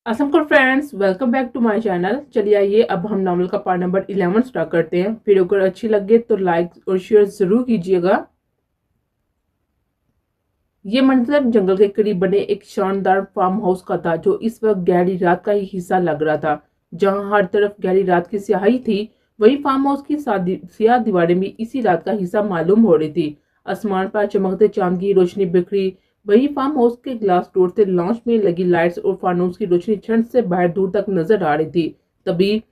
अस्सलाम friends, welcome back to my channel. चलिए आइए अब हम नॉवल का पार्ट नंबर 11 स्टार्ट करते हैं। वीडियो अगर अच्छी लगे तो लाइक और शेयर जरूर कीजिएगा। ये मंजर जंगल के करीब बने एक शानदार फार्म हाउस का था, जो इस वक्त गहरी रात का ही हिस्सा लग रहा था। जहां हर तरफ गहरी रात की स्याही थी, वही फार्म हाउस की सियाह दीवारें भी इसी रात का हिस्सा मालूम हो रही थी। आसमान पर चमकते चांद की रोशनी बिखरी। वही फार्म हाउस के ग्लास डोर से लॉन्च में लगी लाइट्स और फानूस की रोशनी ठंड से बाहर दूर तक नजर आ रही थी। तभी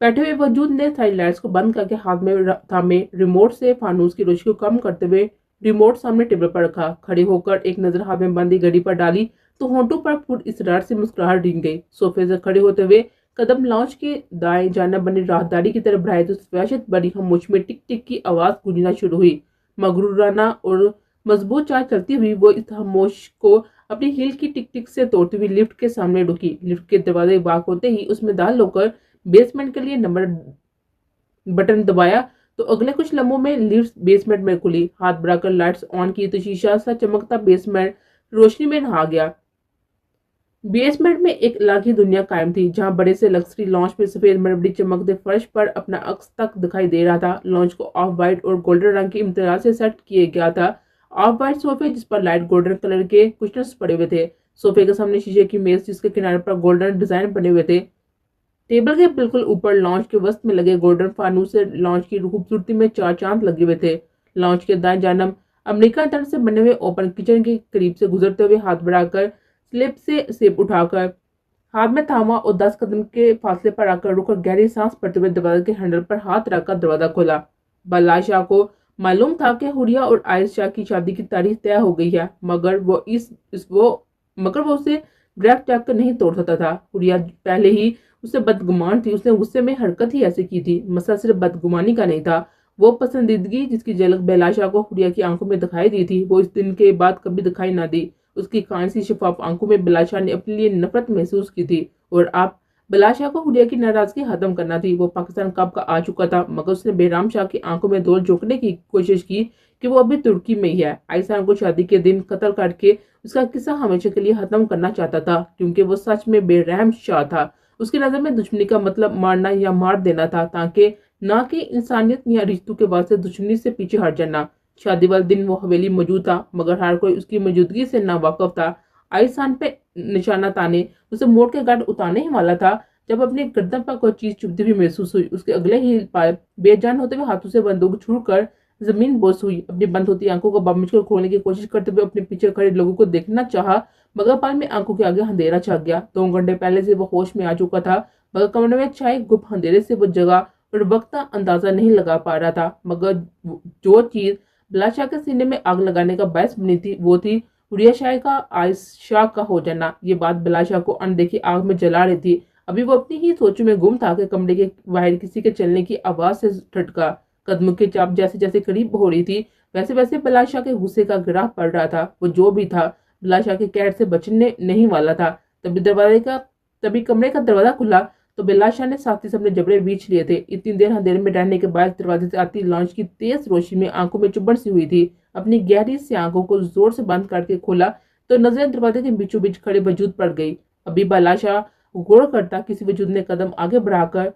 बैठे हुए वजूद ने सारी लाइट्स को बंद करके हाथ में थामे रिमोट से फानूस की रोशनी को कम करते हुए रिमोट सामने टेबल पर रखा। खड़े होकर एक नजर हाथ में बंदी घड़ी पर डाली तो होंठों पर फुट इसरार से मुस्कुराहट ढींग गई। सोफे से खड़े होते हुए कदम लॉन्च के दाएं जानब बनी राहदारी की तरफ बढ़ाए तो वहशत बड़ी खामोश में टिक टिक की आवाज गूंजना शुरू हुई। मगरूराना और मजबूत चाल चलती हुई वो इस खामोश को अपनी हील की टिक टिक से तोड़ती हुई लिफ्ट के सामने रुकी। लिफ्ट के दरवाजे बाक होते ही उसमें दाल होकर बेसमेंट के लिए नंबर बटन दबाया तो अगले कुछ लम्हों में लिफ्ट बेसमेंट में खुली। हाथ बढ़ाकर लाइट्स ऑन की तो शीशा सा चमकता बेसमेंट रोशनी में नहा गया। बेसमेंट में एक अलग ही दुनिया कायम थी, जहां बड़े से लग्जरी लॉन्च में सफेद मरमरी चमकते फर्श पर अपना अक्स तक दिखाई दे रहा था। लॉन्च को ऑफ वाइट और गोल्डन रंग की इम्तियाज से सेट किया गया था। ऑफ वाइट सोफे जिस पर लाइट गोल्डन कलर के कुशनर्स पड़े हुए थे। सोफे के सामने शीशे की मेज जिसके किनारे पर गोल्डन डिजाइन बने हुए थे। टेबल के बिल्कुल ऊपर लॉन्च के वस्त में लगे गोल्डन फानूस से लॉन्च की खूबसूरती में चार चांद लगे हुए थे। लॉन्च के दाएं जानब अमेरिकन तर्ज से बने हुए ओपन किचन के करीब से गुजरते हुए हाथ बढ़ाकर स्लिप से सेब उठाकर हाथ में थामा और 10 कदम के फासले पर आकर रुकर गहरी सांस भरते हुए दरवाजे के हैंडल पर हाथ रखकर दरवाजा खोला। बल्ला शाह को मालूम था कि हुरिया और आयस शाह की शादी की तारीख तय हो गई है, मगर वो उसे ग्रैब तक कर नहीं तोड़ सकता था। हुरिया पहले ही उससे बदगुमान थी। उसने गुस्से में हरकत ही ऐसी की थी। मसला सिर्फ बदगुमानी का नहीं था। वो पसंदीदगी जिसकी झलक बेलाशा को हुरिया की आंखों में दिखाई दी थी, वो इस दिन के बाद कभी दिखाई ना दी। उसकी कान सी शफाफ आंखों में बेलाशा ने अपने लिए नफरत महसूस की थी और अब बेलाशा को हुरिया की नाराजगी खत्म करना थी। वो पाकिस्तान कब का आ चुका था, मगर उसने बेराम शाह की आंखों में धूल झोंकने की कोशिश की कि वो अभी तुर्की में ही है। आयसान को शादी के दिन कत्ल करके उसका किस्सा हमेशा के लिए खत्म करना चाहता था, क्योंकि वो सच में बेरहम शाह था। उसकी नजर में दुश्मनी का मतलब मारना या मार देना था, ताकि ना कि इंसानियत या रिश्तों के वास्ते दुश्मनी से पीछे हट जाना। शादी वाले दिन वो हवेली मौजूद था, मगर हर कोई उसकी मौजूदगी से ना वाकफ था। आईसान पे निशाना ताने उसे मोड़ के गार्ड उतारने ही वाला था जब अपने गर्दन पर कोई चीज चुभती हुई महसूस हुई। उसके अगले ही पार बेजान होते हुए हाथों से बंदूक छूकर जमीन बोस हुई। अपनी बंद होती आंखों को बामिज खोलने की कोशिश करते हुए अपने पीछे खड़े लोगों को देखना चाहा, मगर पल में आंखों के आगे अंधेरा छा गया। 2 घंटे पहले से वो होश में आ चुका था, मगर कमरे में छाए गुप्त अंधेरे से वो जगह और वक्त का अंदाजा नहीं लगा पा रहा था। मगर जो चीज बिलाशाह के सीने में आग लगाने का बायस बनी थी, वो थी हुरिया शाह का आयशा का हो जाना। ये बात बिलाशाह को अनदेखी आग में जला रही थी। अभी वो अपनी ही सोचों में गुम था कि कमरे के बाहर किसी के चलने की आवाज से ठटका। कदमों की चाप जैसे जैसे करीब हो रही थी, वैसे वैसे बिलाशाह के गुस्से का गिराह पड़ रहा था। वो जो भी था बिलाशाह के कहर से बचने नहीं वाला था। तभी कमरे का दरवाजा खुला तो बिलाशाह ने साथी से अपने जबड़े बीछ लिए थे। इतनी देर अंधेरे में रहने के बाद दरवाजे से आती लॉन्च की तेज रोशनी में आंखों में चुभन सी हुई थी। अपनी गहरी सी आंखों को जोर से बंद करके खोला तो नजरें दरवाजे के बीचों बीच खड़े वजूद पड़ गई। अभी बिलाशाह गौर करता किसी वजूद ने कदम आगे बढ़ाकर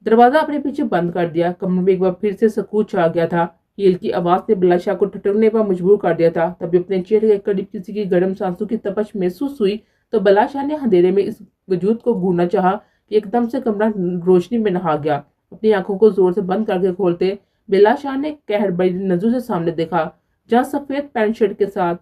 दरवाजा अपने पीछे बंद कर दिया। कमरे में एक बार फिर से सकूत छा गया था। हील की आवाज ने बिलाशा को ठिठुरने पर मजबूर कर दिया था। तभी अपने चेहरे के करीब किसी की गर्म सांसों की तपश महसूस हुई तो बिलाशा ने अंधेरे में इस वजूद को घूरना चाहा कि एकदम से कमरा रोशनी में नहा गया। अपनी आंखों को जोर से बंद करके खोलते बिलाशा ने कहर बड़ी नजरों से सामने देखा, जहाँ सफेद पैंट शर्ट के साथ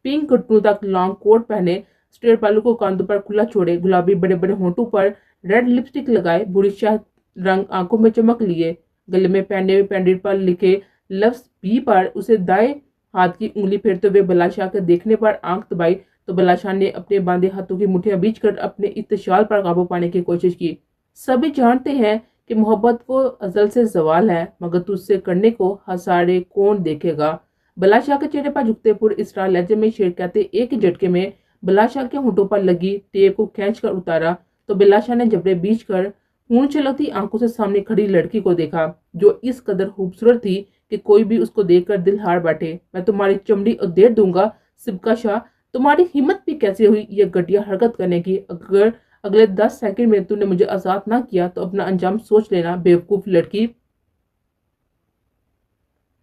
पिंक घुटनों तक लॉन्ग कोट पहने, स्ट्रेट बालों को कांधों पर खुला छोड़े, गुलाबी बड़े बड़े होंठों पर रेड लिपस्टिक लगाए, बुरी शाह रंग आंखों में चमक लिए, गले में पहने हुए पेंडेंट पर लिखे लफ्ज बी पर उसे दाएं हाथ की उंगली फेरते हुए बिलाशाह के देखने पर आंख दबाई तो बिलाशाह ने अपने बांधे हाथों की मुठ्ठियां बीच कर अपने इत्तेशाल पर काबू पाने की कोशिश की। सभी जानते हैं कि मोहब्बत को अजल से जवाल है, मगर तुझसे करने को हसारे कौन देखेगा। बिलाशाह के चेहरे पर झुकते पुर इसरा लहजे में शेर कहते एक ही झटके में बिलाशाह के होंठों पर लगी टेप को खींच कर उतारा तो बिलाशाह ने जबड़े बीच कर खून चलती आंखों से सामने खड़ी लड़की को देखा, जो इस कदर खूबसूरत थी कि कोई भी उसको देखकर दिल हार बैठे। मैं तुम्हारी चमड़ी उधेड़ दूंगा सिबका शाह, तुम्हारी हिम्मत भी कैसे हुई ये घटिया हरकत करने की? अगर अगले 10 सेकंड में तूने मुझे आजाद ना किया तो अपना अंजाम सोच लेना, बेवकूफ लड़की।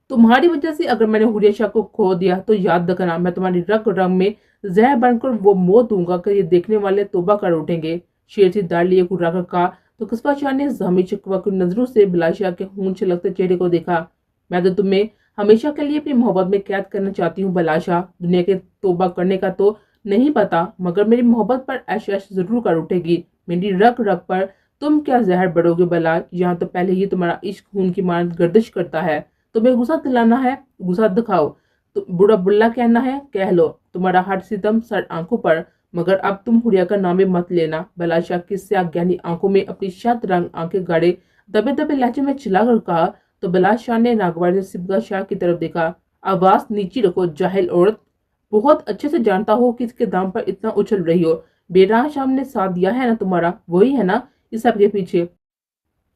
तुम्हारी वजह से अगर मैंने हुरिया शाह को खो दिया तो याद रखना, मैं तुम्हारी रग रग में जहर बनकर वो मौत दूंगा कि ये देखने वाले तौबा कर उठेंगे। शेर से दाढ़ लिए घुरा कर कहा तो कस्बा शाह ने जामी शिकवा की नजरों से बिलाशा के खून छलकते चेहरे को देखा। मैं तो तुम्हें हमेशा के लिए अपनी मोहब्बत में कैद करना चाहती हूँ बिलाशा। दुनिया के तौबा करने का तो नहीं पता, मगर मेरी मोहब्बत पर ऐश ऐश जरूर कर उठेगी। मेरी रग रग पर तुम क्या जहर बढ़ोगे बला? यहाँ तो पहले ही तुम्हारा इश्क खून की मार गर्दिश करता है। तुम्हें गुस्सा दिलाना है, गुस्सा दिखाओ। तो बुरा बुल्ला कहना है, कह लो। तुम्हारा हर सितम सर आंखों पर, मगर अब तुम हुरिया का नाम मत लेना। बिलाशा किससे अज्ञानी आंखों में अपनी शत रंग आंखें गाड़े दबे दबे लहजे में चिल्लाकर कहा। तो बिलाशा ने नागवार से सिबगा शाह की तरफ देखा। आवाज नीची रखो जाहिल औरत, बहुत अच्छे से जानता हो किसके दाम पर इतना उछल रही हो। बेराम शाह ने साथ दिया है ना तुम्हारा, वही है ना इस सब के पीछे?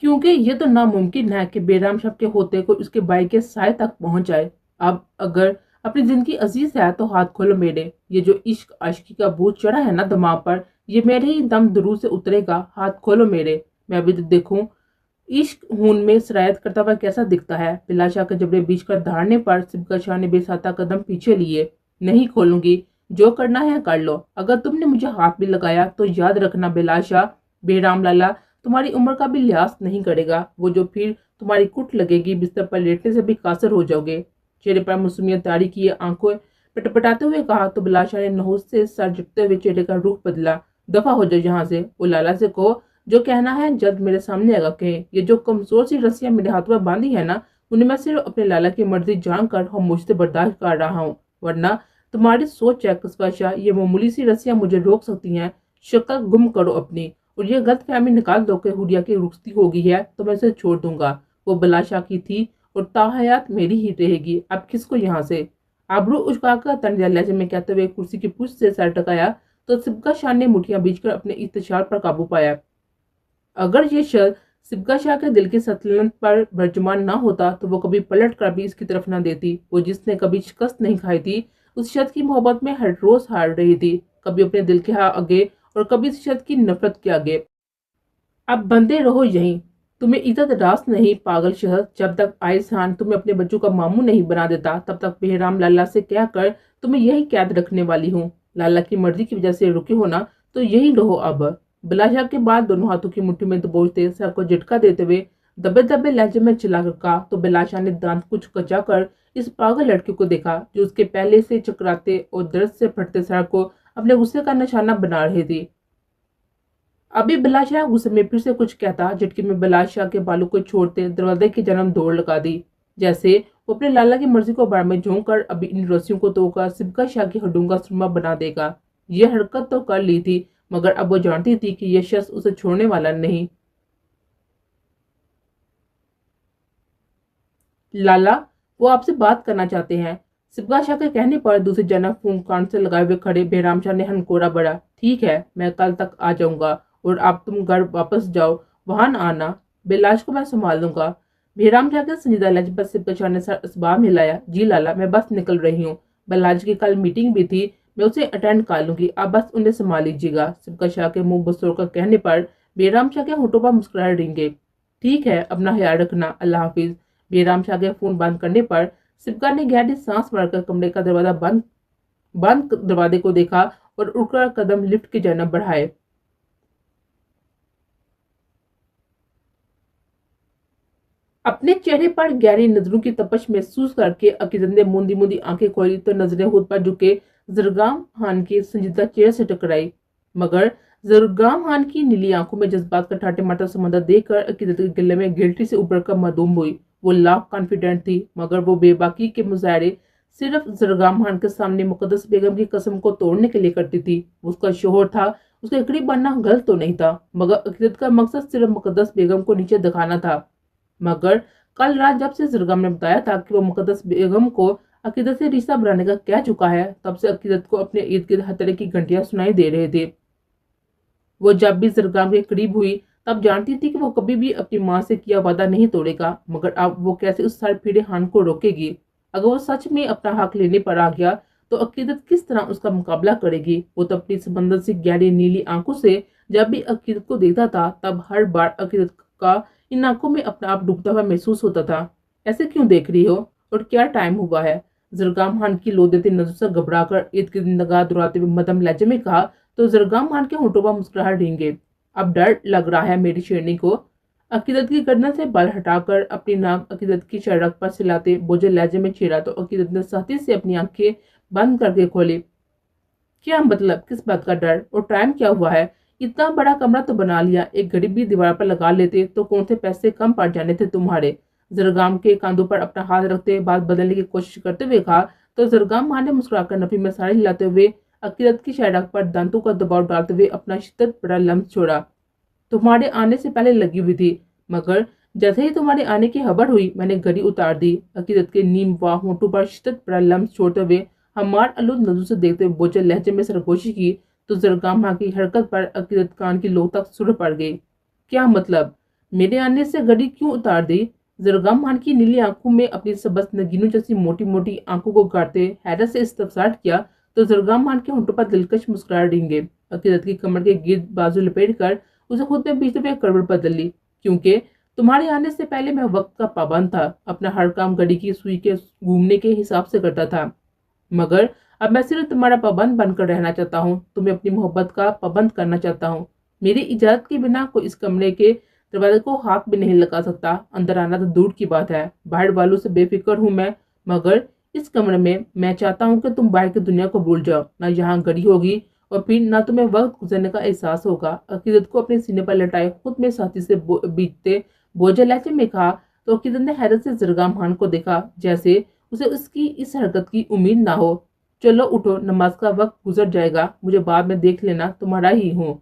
क्योंकि ये तो नामुमकिन है कि बेराम शब के होते कोई उसके भाई के साय तक पहुंच जाए। अब अगर अपनी जिंदगी अजीज है तो हाथ खोलो मेरे। ये जो इश्क आशिकी का बोझ चढ़ा है ना दिमाग पर, ये मेरे ही दम दरूर से उतरेगा। हाथ खोलो मेरे, मैं अभी तो देखूं इश्क खून में सरायत करता हुआ कैसा दिखता है। बिलाशा के जबड़े बीच कर धारने पर सिबका शाह ने बेसाता कदम पीछे लिए। नहीं खोलूंगी, जो करना है कर लो। अगर तुमने मुझे हाथ भी लगाया तो याद रखना बिलाशा, बेराम लाला तुम्हारी उम्र का भी लिहाज नहीं करेगा। वो जो फिर तुम्हारी कुट लगेगी, बिस्तर पर लेटने से भी कासर हो जाओगे। चेहरे पर मासूमियत तारी किए आंखों पटपटाते हुए कहा तो बिलाशा ने नहुस से सर झुकते हुए चेहरे का रुख बदला। दफा हो जाओ यहाँ से। वो लाला से कहो जो कहना है जल्द मेरे सामने आगा कहे। ये जो कमजोर सी रस्सियां मेरे हाथों में बांधी है ना, उन्हें मैं सिर्फ अपने लाला की मर्जी जानकर खामोशी से बर्दाश्त कर रहा हूँ। वरना तुम्हारी सोच है कस्बा शाह, ये मामूली सी रस्सियां मुझे रोक सकती हैं। शक्ल गुम करो अपनी और ये गलत फहमी निकाल दो कि हुरिया की रुखसती हो गई है तो मैं इसे छोड़ दूंगा। वो बिलाशा की थी और ताहयात मेरी ही रहेगी। अब किसको यहाँ से? आबरू उचकाकर तंजिया लहजे में कहते हुए कुर्सी की पुष्ट से सर टकाया तो सिबका शाह ने मुठियां बीचकर अपने इस्तेशार पर काबू पाया। अगर ये शख्स सिबका शाह के दिल की सल्तनत पर बर्जुमान ना होता तो वो कभी पलट कर भी इसकी तरफ ना देती। वो जिसने कभी शिकस्त नहीं खाई थी, उस शख्स की मोहब्बत में हर रोज हार रही थी, कभी अपने दिल के आगे और कभी इस शख्स की नफरत के आगे। अब बंदे रहो यहीं, तुम्हें इज्जत रास नहीं पागल शहर। जब तक आयसान तुम्हें अपने बच्चों का मामू नहीं बना देता तब तक बेहराम लाला से क्या कर तुम्हें यही कैद रखने वाली हूँ। लाला की मर्जी की वजह से रुके हो ना तो यही रहो अब। बिलाशा के बाद दोनों हाथों की मुट्ठी में दबोचते सर को झटका देते हुए दबे दबे लहजे में चिल्ला कर कहा तो बिलाशा ने दांत कुछ कचा कर इस पागल लड़के को देखा जो उसके पहले से चकराते और दर्द से फटते सर को अपने गुस्से का निशाना बना रही थी। अभी बिलाशा गुस्से में फिर से कुछ कहता, झटके में बिलाशा के बालों को छोड़ते दरवाजे की जन्म दौड़ लगा दी, जैसे वो अपने लाला की मर्जी को बार में झोंक कर अभी इन रस्सियों को तोड़कर सिबका शाह की हड्डियों का सुरमा बना देगा। ये हरकत तो कर ली थी, मगर अब वो जानती थी कि यह शख्स उसे छोड़ने वाला नहीं। लाला, वो आपसे बात करना चाहते हैं। सिबगा शाह के कहने पर दूसरी जनक फोन कान से लगाए हुए खड़े बेराम शाह ने हनकोरा बड़ा। ठीक है, मैं कल तक आ जाऊंगा और अब तुम घर वापस जाओ, वहां न आना। बिलाश को मैं संभाल लूंगा। बेराम शाह के संजीदा लहजे पर सिबगा शाह ने सर असबाब हिलाया। जी लाला, मैं बस निकल रही हूँ। बिलाश की कल मीटिंग भी थी, मैं उसे अटेंड कर लूंगी। आप बस उन्हें संभाल लीजिएगा। सिबगा शाह के मुंह बसोर कर कहने पर बेराम शाह के होठों पर मुस्कुराए रेंगे। ठीक है, अपना ख्याल रखना, अल्लाह हाफिज। बेराम शाह के फोन बंद करने पर सिबका ने गहरी सांस भरकर कमरे का दरवाजा बंद बंद दरवाजे को देखा और उड़कर कदम लिफ्ट की जानब बढ़ाए। अपने चेहरे पर गहरी नजरों की तपश महसूस करके अकीदत ने मूंदी मूंदी आंखें खोली तो नजरें खुद पर झुके जरगाम खान के संजीदा चेहरे से टकराई। मगर जरगाम खान की नीली आंखों में जज्बात का ठाटे माटा समंदर देखकर अकीदत के गले में गिल्टी से उभर कर मदूम हुई। वो लाख कॉन्फिडेंट थी, मगर वो बेबाकी के मुजाहरे सिर्फ जरगाम खान के सामने मुकद्दस बेगम की कसम को तोड़ने के लिए करती थी। उसका शोहर था, उसके करीब बनना गलत तो नहीं था, मगर अकीदत का मकसद सिर्फ मुकद्दस बेगम को नीचे दिखाना था। मगर कल रात जब से जरगाम ने बताया था कि वो मुकद्दस बेगम को अकीदत से रिश्ता बनाने का कह चुका है, तब से अकीदत को अपने इर्द गिर्द हर तरह की घंटियां सुनाई दे रहे थे। वो जब भी जरगाम के करीब हुई तब जानती थी कि वो कभी भी अपनी माँ से किया वादा नहीं तोड़ेगा, मगर अब वो कैसे उस सर फिरे हान को रोकेगी? अगर वो सच में अपना हक लेने पर आ गया تو عقیدت کس طرح اس کا مقابلہ کرے گی؟ وہ تو اپنی سمندر سے گہری نیلی آنکھوں سے جب بھی عقیدت کو دیکھتا تھا تب ہر بار عقیدت کا ان آنکھوں میں اپنا آپ ڈوبتا ہوا محسوس ہوتا تھا۔ ایسے کیوں دیکھ رہی ہو اور کیا ٹائم ہوا ہے؟ زرگام خان کی لو دیتی نظر سے گھبرا کر ارد گرد نگاہ دراتے ہوئے مدھم لہجے میں کہا تو زرگام خان کے ہونٹوں پر مسکراہٹ رینگے۔ اب ڈر لگ رہا ہے میری شیرنی کو؟ عقیدت کی گردن سے بال ہٹا کر اپنی ناک عقیدت کی شرک پر سلاتے بوجھل لہجے میں چھیڑا تو عقیدت نے سختی سے اپنی آنکھیں بند کر کے کھولی۔ کیا مطلب؟ کس بات کا ڈر؟ اور ٹائم کیا ہوا ہے؟ اتنا بڑا کمرہ تو بنا لیا، ایک گھڑی بھی دیوار پر لگا لیتے تو کون سے پیسے کم پڑ جانے تھے تمہارے؟ زرگام کے کاندھوں پر اپنا ہاتھ رکھتے بات بدلنے کی کوشش کرتے ہوئے کہا تو زرگام خان نے مسکرا کر نفی میں ساڑی ہلاتے ہوئے عقیدت کی شہرک پر دانتوں کا دباؤ ڈالتے ہوئے اپنا شدت بڑا لمس چھوڑا۔ تمہارے آنے سے پہلے لگی ہوئی تھی، مگر جیسے ہی تمہارے آنے کی خبر ہوئی میں نے گھڑی اتار دی۔ عقیدت کے نیم واہ ہونٹوں پر شدت بڑا لمس چھوڑتے ہوئے ہمار آلود نظروں سے دیکھتے ہوئے بوجھل لہجے میں سرگوشی کی تو زرگام خان کی حرکت پر عقیدت کان کی لو تک سر پڑ گئی۔ کیا مطلب؟ میرے آنے سے گھڑی کیوں اتار دی؟ زرگام خان کی نیلی آنکھوں میں اپنی سبز نگینوں جیسی موٹی موٹی آنکھوں کو گاڑتے حیرت سے استفسار کیا تو زرگام خان کے ہونٹوں پر دلکش مسکراہٹ رینگے۔ عقیدت کی کمر کے گرد بازو لپیٹ کر اسے خود میں بیچتے ہوئے کڑوڑ بدل لی، کیونکہ تمہارے آنے سے پہلے میں وقت کا پابند تھا، اپنا ہر کام گھڑی کی سوئی کے گھومنے کے حساب سے کرتا تھا، مگر اب میں صرف تمہارا پابند بن کر رہنا چاہتا ہوں، تمہیں اپنی محبت کا پابند کرنا چاہتا ہوں۔ میری اجازت کے بنا کوئی اس کمرے کے دروازے کو ہاتھ بھی نہیں لگا سکتا، اندر آنا تو دور کی بات ہے، باہر والوں سے بے فکر ہوں میں، مگر اس کمرے میں چاہتا ہوں کہ تم باہر کی دنیا کو بھول جاؤ، نہ یہاں گھڑی ہوگی اور پھر نہ تمہیں وقت گزرنے کا احساس ہوگا۔ عقیدت کو اپنے سینے پر لٹائے خود میں ساتھی سے بیچتے بوجھل لہجے میں کہا تو عقیدت نے حیرت سے زرگام خان کو دیکھا جیسے اسے اس کی اس حرکت کی امید نہ ہو۔ چلو اٹھو، نماز کا وقت گزر جائے گا، مجھے بعد میں دیکھ لینا، تمہارا ہی ہوں۔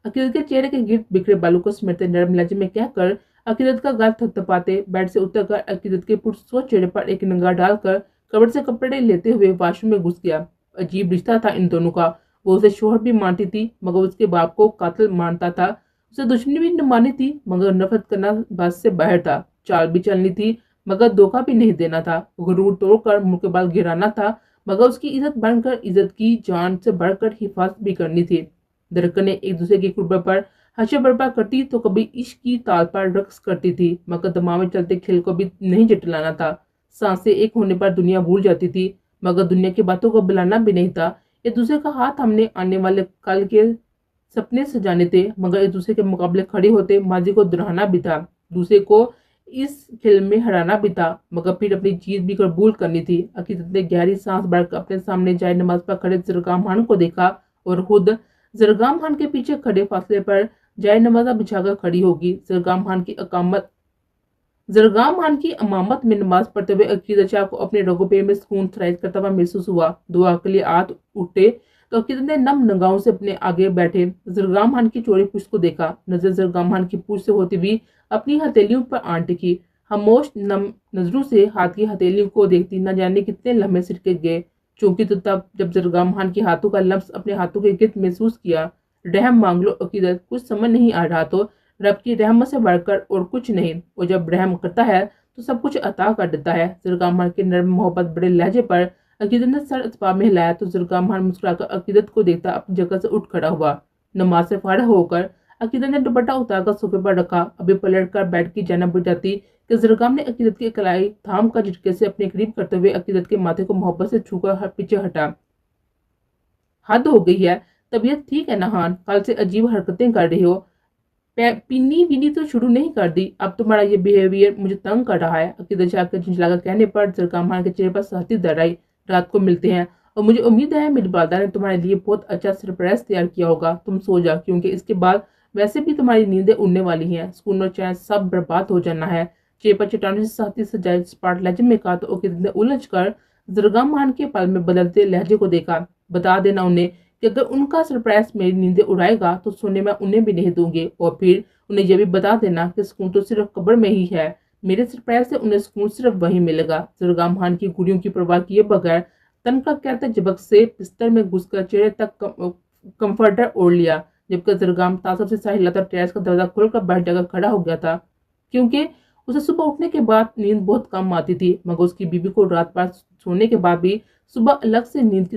عقیدت کے چہرے کے گرد بکھرے بالوں کو سمیٹتے نرم لہجے میں کہہ کر عقیدت کا گال تھپتھپاتے بیڈ سے اتر کر عقیدت کے پرسکون چہرے پر ایک نگاہ ڈال کر کبڑ سے کپڑے لیتے ہوئے واش روم میں گھس گیا۔ عجیب رشتہ تھا ان دونوں کا، وہ اسے شوہر بھی مانتی تھی مگر اس کے باپ کو قاتل مانتا تھا، اسے دشمنی بھی مانی تھی مگر نفرت کرنا بس سے باہر تھا، چال بھی چلنی تھی مگر دھوکہ بھی نہیں دینا تھا، غرور توڑ کر منہ کے بال گرانا تھا مگر اس کی عزت بن کر عزت کی جان سے بڑھ کر حفاظت بھی کرنی تھی۔ درکنیں ایک دوسرے کی قربت پر حشر برپا کرتی تو کبھی عشق کی تال پر رقص کرتی تھی مگر دماغ میں چلتے کھیل کو بھی نہیں جٹلانا تھا، سانسیں ایک ہونے پر دنیا بھول جاتی تھی مگر دنیا کی باتوں کو بلانا بھی نہیں تھا، ایک دوسرے کا ہاتھ ہمنے آنے والے کل کے سپنے سجانے تھے مگر ایک دوسرے کے مقابلے کھڑے ہوتے ماضی کو دہرانا بھی تھا، دوسرے کو اس کھیل میں ہرانا بھی تھا مگر پھر اپنی جیت بھی قبول کرنی تھی۔ عقیدت نے گہری سانس بھر کر اپنے سامنے جائے نماز پر کھڑے زرگام خان کو دیکھا اور خود زرگام خان کے پیچھے کھڑے فاصلے پر جائے نمازہ بچھا کر کھڑی ہوگی۔ زرگام خان کی امامت میں نماز پڑھتے ہوئے عقیدت شاہ کو اپنے رگوں پہ میں سکون سرائز کرتا ہوا محسوس ہوا۔ دعا کے لیے ہاتھ اٹھے تو عقیدت نے نم نگاہوں سے اپنے آگے بیٹھے زرگام خان کی چوڑی پوچھ کو دیکھا، نظر زرگام خان کی پوچھ سے ہوتی ہوئی اپنی ہتھیلیوں پر آن ٹکی، خاموش نم نظروں سے ہاتھ کی ہتھیلیوں کو دیکھتی نہ جانے کتنے لمحے سرکے گئے، چونکہ تو تب جب زرگام خان کے ہاتھوں کا لمس اپنے ہاتھوں کے گرد محسوس کیا۔ رحم مانگ لو عقیدت، کچھ سمجھ نہیں آ رہا تو رب کی رحمت سے بڑھ کر اور کچھ نہیں، وہ جب رحم کرتا ہے تو سب کچھ عطا کر دیتا ہے۔ زرگام خان کے نرم محبت بڑے لہجے پر عقیدت نے سر اتباع میں ہلایا تو زرگام خان مسکرا کر عقیدت کو دیکھتا اپنی جگہ سے اٹھ کھڑا ہوا۔ نماز سے فارغ ہو کر عقیدت نے دوپٹہ اتار کر صوفے پر رکھا، ابھی پلٹ کر بیڈ کی جانب بڑھ جاتی کہ زرگام نے عقیدت کی کلائی تھام کر جھٹکے سے اپنے قریب کرتے ہوئے عقیدت کے ماتھے کو محبت سے چھو کر پیچھے ہٹا۔ حد ہو گئی ہے، طبیعت ٹھیک ہے نا خان؟ کل سے عجیب حرکتیں کر رہے ہو، پینی وینی تو شروع نہیں کر دی؟ اب تمہارا یہ بیہیویئر مجھے تنگ کر رہا ہے۔ عقیدت شاہ کے جھنجھلا کر کہنے پر زرگام خان کے چہرے پر سختی در آئی۔ رات کو ملتے ہیں اور مجھے امید ہے میری والدہ نے تمہارے لیے بہت اچھا سرپرائز تیار کیا ہوگا، تم سو جا کیونکہ اس کے بعد ویسے بھی تمہاری نیندیں اڑنے والی ہیں، سکون اور چین سب برباد ہو جانا ہے۔ چہرے پر چٹانوں سے سختی سے جائے سپاٹ لہجے میں کہا تو عقیدت نے الجھ کر زرگام خان کے پل میں بدلتے لہجے کو دیکھا۔ بتا دینا انہیں کہ اگر ان کا سرپرائز میری نیندیں اڑائے گا تو سونے میں انہیں بھی نہیں دوں گے، اور پھر انہیں یہ بھی بتا دینا کہ سکون تو صرف قبر میں ہی ہے، میرے سرپرائز سے انہیں سکون صرف وہیں ملے گا۔ زرگام خان کی گھڑیوں کی پرواہ کیے بغیر تن کا کہتے جبک سے بستر میں گھس کر چہرے تک کمفرٹر اوڑھ لیا، جبکہ زرگام تعصب سے سر ہلاتا ٹیرس کا دروازہ کھول کر بیٹھ جا کر کھڑا ہو گیا تھا، کیونکہ اسے صبح اٹھنے کے بعد نیند بہت کم آتی تھی مگر اس کی بیوی کو رات بھر سونے کے بعد بھی صبح الگ سے نیند کی